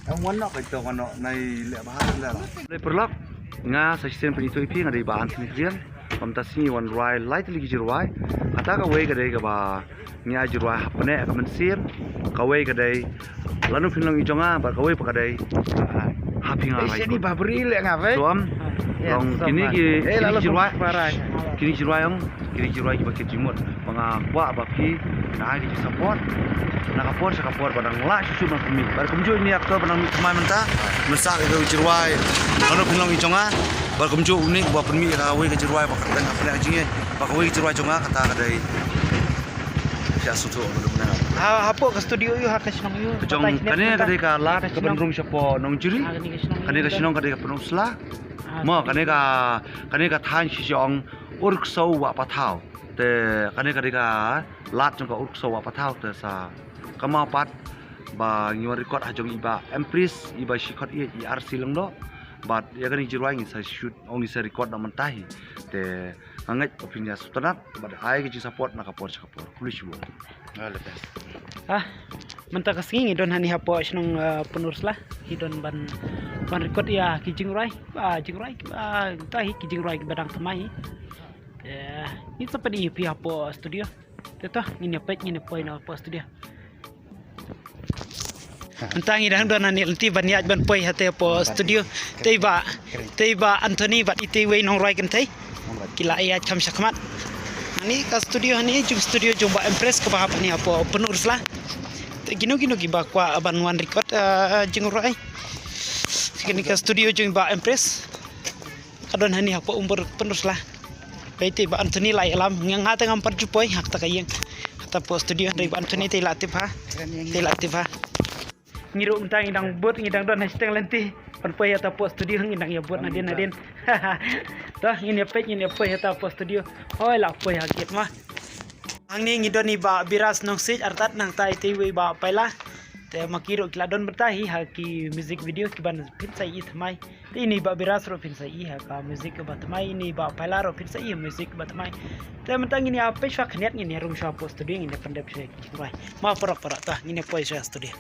Ang wano kay to kano nay bahar la. Dai perlak nga sa sistem penito ipi nga dai bahan sinian pamtasi wan rai light ligi jirwai ata ka wei ka dai ka ba nya jirwai hapne ka mensim ka wei ka dai lanu pinlang ijonga ba ka wei pa ka dai hapinga ngai ini babri le ngawe tuam long kini ki jirwai ang kini jirwai ki bakit jimut mga wa ba ki na di support nakapor sa kapor badang la susu nang kami bar kumjo ni aktor badang mi kemai menta mesak ke jirwai lanu pinlang ijonga bar kumjo unik ba permi ka wei ka jirwai ba kan apa nak jinge ba ka wei jirwai jonga kata ka dai sia sutu benar hapo ke studio yu hakas nang yu jong kane ka dai ka la ka bandrung siapa nong jiri kane ka sinong ka dai ka penung sla mo kane ka than si jong urk so wa patau te kane ka dai ka lat jong ka urk so wa patau te sa kama pat ba ngiwa record hajong iba empris iba shikot IRC lengdo but ya kan jirwai ngi sa shoot only sa record na mentahi te angat opinion sutanat but ai ki support na kapor kulis bu lepas menta kasingi don hani hapo snong penurslah hidon ban record ya ki jingrai tahi ki jingrai badang temai ini seperti pi hapo studio teto ini page ini point hapo studio Mentang idang don ani lenti ban ya ban poi hate po studio teiba Anthony bat ite we nong roi kan tai kila ya cham sakmat ani ka studio ani jum studio jumba impress ke bahap ni apa penurs lah gino ki ba kwa ban wan record jing roi kini ka studio jumba impress kadon hani apa umur penurs lah baiti ba Anthony lai alam ngang hata ngam parjupoi hak ta kayeng hata po studio dari ba Anthony tei latif ha ngiru untang idang buat ngidang don hashtag lenti panpai atau post studio ngidang ya buat nadin toh ini apa atau post studio oi lah apa hakit mah ang ni ngidon ni ba biras nong sit artat nang tai tiwi ba paila te makiru kiladon bertahi haki music video kiban pin sai itmai ini ba biras ro pin sai ha ka music ba tmai ini ba paila ro pin sai music ba tmai te mentang ini apa syak niat ini rum sya post studio ini pendep syak rai ma porak tah ini apa sya studio